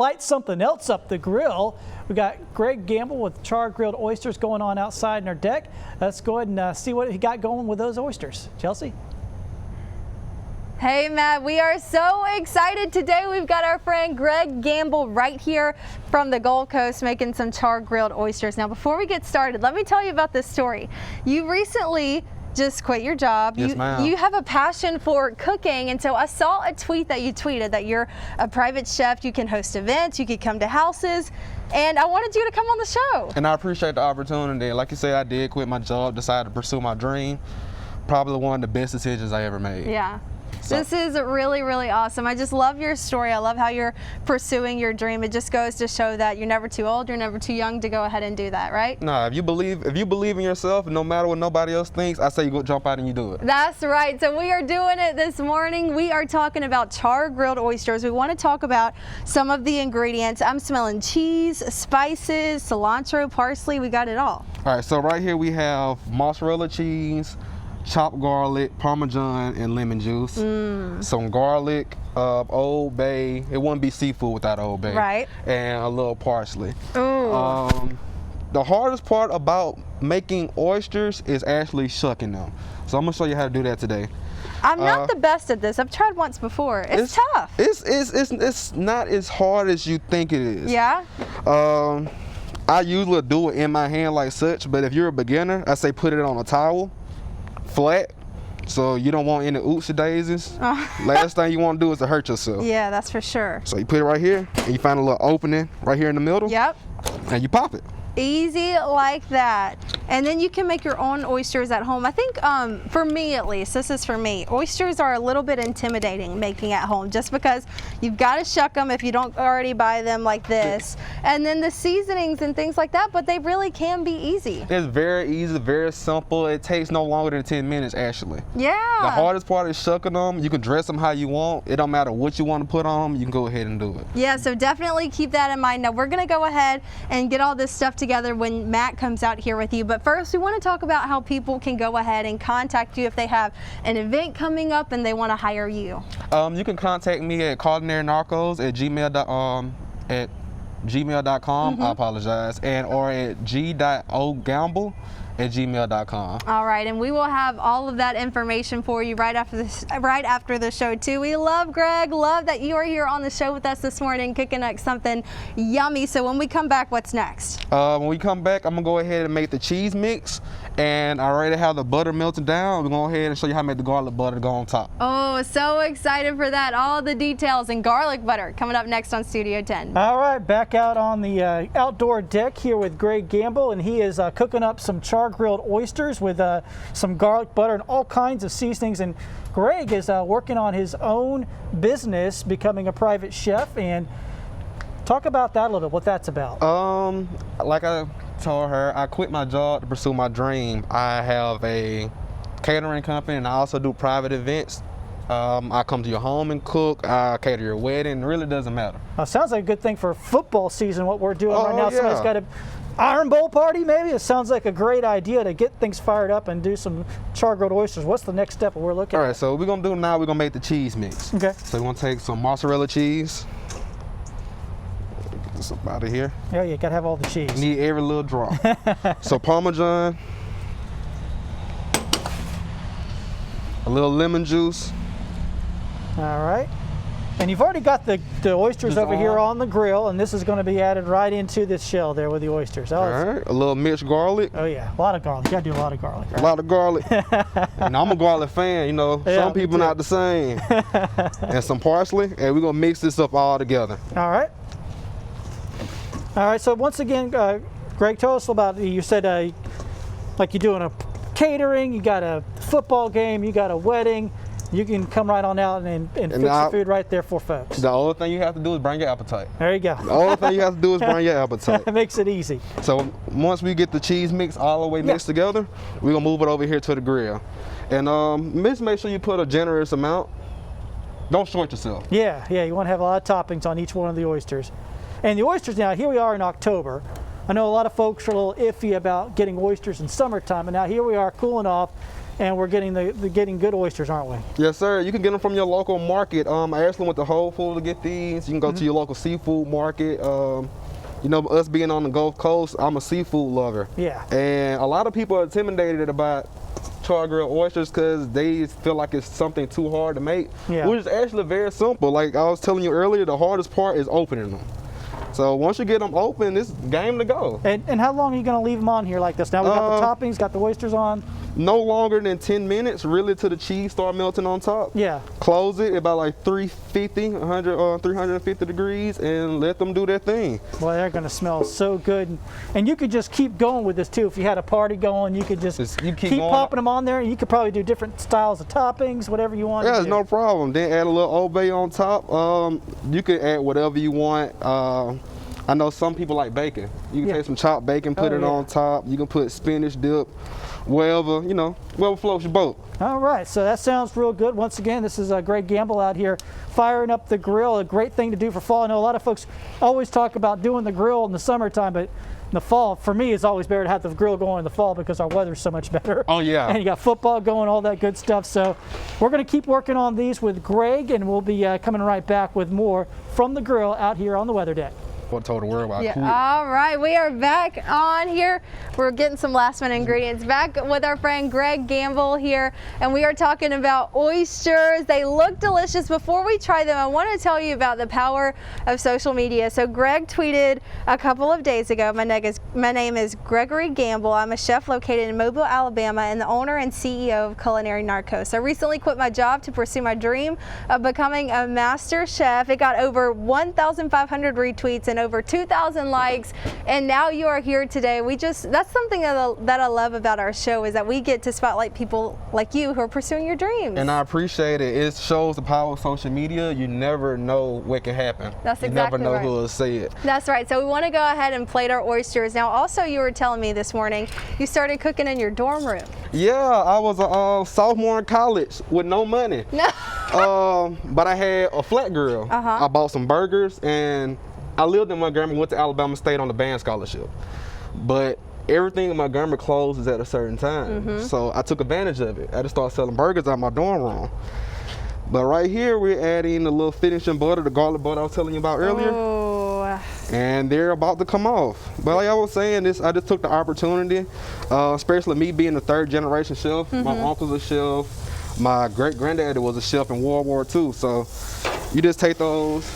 light something else up the grill. We got Greg Gamble with char-grilled oysters going on outside in our deck. Let's go ahead and see what he got going with those oysters. Chelsea? Hey Matt, we are so excited today. We've got our friend Greg Gamble right here from the Gold Coast making some char-grilled oysters. Now before we get started, let me tell you about this story. You recently just quit your job. Yes, ma'am. You have a passion for cooking, and so I saw a tweet that you tweeted that you're a private chef, you can host events, you could come to houses, and I wanted you to come on the show. And I appreciate the opportunity. Like you said, I did quit my job, decided to pursue my dream. Probably one of the best decisions I ever made. Yeah. So. This is really, really awesome. I just love your story. I love how you're pursuing your dream. It just goes to show that you're never too old, you're never too young to go ahead and do that, right? Nah, if you believe in yourself, no matter what nobody else thinks, I say you go jump out and you do it. That's right. So we are doing it this morning. We are talking about char-grilled oysters. We want to talk about some of the ingredients. I'm smelling cheese, spices, cilantro, parsley. We got it all. All right, so right here we have mozzarella cheese, chopped garlic, parmesan, and lemon juice. Some garlic, Old Bay. It wouldn't be seafood without Old Bay. Right. And a little parsley. Ooh. The hardest part about making oysters is actually shucking them. So I'm gonna show you how to do that today. I'm not the best at this. I've tried once before. It's tough. It's not as hard as you think it is. Yeah? I usually do it in my hand like such, but if you're a beginner, I say put it on a towel, flat, so you don't want any oopsie daisies. Last thing you want to do is to hurt yourself. Yeah, that's for sure. So you put it right here, and you find a little opening right here in the middle. Yep. And you pop it. Easy like that. And then you can make your own oysters at home. I think for me at least, this is for me, oysters are a little bit intimidating making at home just because you've got to shuck them if you don't already buy them like this. And then the seasonings and things like that, but they really can be easy. It's very easy, very simple. It takes no longer than 10 minutes actually. Yeah. The hardest part is shucking them. You can dress them how you want. It don't matter what you want to put on them, you can go ahead and do it. Yeah, so definitely keep that in mind. Now we're gonna go ahead and get all this stuff together when Matt comes out here with you. But first, we want to talk about how people can go ahead and contact you if they have an event coming up and they want to hire you. You can contact me at culinarynarcos@gmail.com. I apologize, and or at g.ogamble@gmail.com. All right, and we will have all of that information for you right after the show too. We love Greg, love that you are here on the show with us this morning, cooking up something yummy. So when we come back, what's next? When we come back, I'm gonna go ahead and make the cheese mix, and I already have the butter melted down. We're gonna go ahead and show you how to make the garlic butter to go on top. Oh, so excited for that. All the details and garlic butter coming up next on Studio 10. All right, back out on the outdoor deck here with Greg Gamble, and he is cooking up some char-grilled oysters with some garlic butter and all kinds of seasonings. And Greg is working on his own business, becoming a private chef. And talk about that a little bit, what that's about. Like I told her, I quit my job to pursue my dream. I have a catering company, and I also do private events. I come to your home and cook. I cater your wedding. It really doesn't matter. Sounds like a good thing for football season, what we're doing right now. Yeah. Somebody's got an Iron Bowl party, maybe? It sounds like a great idea to get things fired up and do some char-grilled oysters. What's the next step we're looking at? All right, so what we're going to do now, we're going to make the cheese mix. Okay. So we're going to take some mozzarella cheese. Get this up out of here. Yeah, you got to have all the cheese. Need every little drop. So Parmesan. A little lemon juice. All right. And you've already got the oysters over here on the grill, and this is going to be added right into this shell there with the oysters. All right, a little minced garlic. Oh yeah, a lot of garlic. You got to do a lot of garlic. Right? A lot of garlic. And I'm a garlic fan, you know. Yeah, some people not the same. And some parsley, and we're going to mix this up all together. All right. All right, so once again, Greg, tell us about, you said like you're doing a catering, you got a football game, you got a wedding. You can come right on out and fix the food right there for folks. The only thing you have to do is bring your appetite. There you go. The only thing you have to do is bring your appetite. It makes it easy. So once we get the cheese mix all the way mixed together, we're going to move it over here to the grill. And just make sure you put a generous amount. Don't short yourself. Yeah, you want to have a lot of toppings on each one of the oysters. And the oysters now, here we are in October. I know a lot of folks are a little iffy about getting oysters in summertime, and now here we are cooling off. and we're getting getting good oysters, aren't we? Yes, sir. You can get them from your local market. I actually went to Whole Foods to get these. You can go to your local seafood market. You know, us being on the Gulf Coast, I'm a seafood lover. Yeah. And a lot of people are intimidated about char-grilled oysters because they feel like it's something too hard to make, which is actually very simple. Like I was telling you earlier, the hardest part is opening them. So once you get them open, it's game to go. And how long are you going to leave them on here like this? Now we got the toppings, got the oysters on. No longer than 10 minutes, really, till the cheese start melting on top. Yeah. Close it about like 350 degrees, and let them do their thing. Boy, they're going to smell so good. And you could just keep going with this too. If you had a party going, you could just keep popping them on there, and you could probably do different styles of toppings, whatever you want. Yeah, it's no problem. Then add a little Old Bay on top. You can add whatever you want. I know some people like bacon. You can take some chopped bacon, put it on top. You can put spinach dip, wherever, you know, wherever floats your boat. All right, so that sounds real good. Once again, this is Greg Gamble out here firing up the grill. A great thing to do for fall. I know a lot of folks always talk about doing the grill in the summertime, but in the fall, for me, it's always better to have the grill going in the fall because our weather's so much better. Oh, yeah. And you got football going, all that good stuff. So we're going to keep working on these with Greg, and we'll be coming right back with more from the grill out here on the weather deck. What told the world about quick. All right, we are back on here. We're getting some last minute ingredients. Back with our friend Greg Gamble here, and we are talking about oysters. They look delicious. Before we try them, I want to tell you about the power of social media. So Greg tweeted a couple of days ago, my name is Gregory Gamble. I'm a chef located in Mobile, Alabama, and the owner and CEO of Culinary Narcos. I recently quit my job to pursue my dream of becoming a master chef. It got over 1,500 retweets and over 2,000 likes, and now you are here today. That's something that I love about our show, is that we get to spotlight people like you who are pursuing your dreams. And I appreciate it. It shows the power of social media. You never know what can happen. That's exactly right. You never know who will say it. That's right. So we want to go ahead and plate our oysters. Now, also, you were telling me this morning you started cooking in your dorm room. Yeah, I was a sophomore in college with no money. No. But I had a flat grill. I bought some burgers, and I lived in Montgomery, went to Alabama State on the band scholarship. But everything in Montgomery closes at a certain time. So I took advantage of it. I just started selling burgers out of my dorm room. But right here, we're adding a little finishing butter, the garlic butter I was telling you about earlier. Oh. And they're about to come off. But like I was saying, I just took the opportunity, especially me being a third generation chef. My uncle's a chef. My great granddaddy was a chef in World War II. So you just take those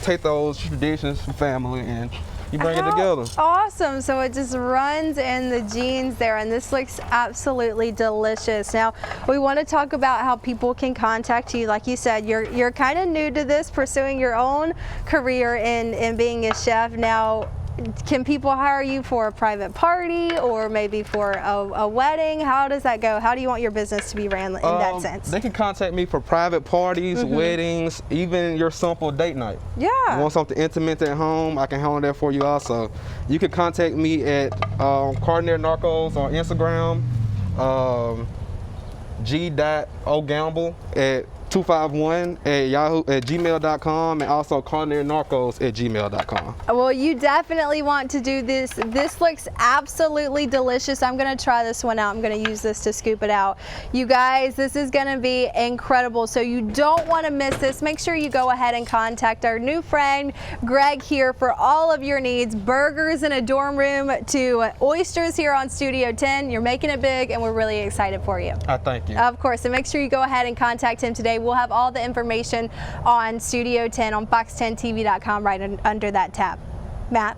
traditions from family and you bring it together. Awesome. So it just runs in the genes there, and this looks absolutely delicious. Now, we want to talk about how people can contact you. Like you said, you're kind of new to this, pursuing your own career in being a chef. Now, can people hire you for a private party or maybe for a wedding? How does that go? How do you want your business to be ran in that sense? They can contact me for private parties, weddings, even your simple date night. Yeah. You want something intimate at home, I can handle that for you also. You can contact me at Culinary Narcos on Instagram, g.ogamble at 251 at gmail.com, and also culinarynarcos@gmail.com. Well, you definitely want to do this. This looks absolutely delicious. I'm going to try this one out. I'm going to use this to scoop it out. You guys, this is going to be incredible. So you don't want to miss this. Make sure you go ahead and contact our new friend Greg here for all of your needs. Burgers in a dorm room to oysters here on Studio 10. You're making it big, and we're really excited for you. Thank you. Of course. So make sure you go ahead and contact him today. We'll have all the information on Studio 10 on fox10tv.com right under that tab. Matt?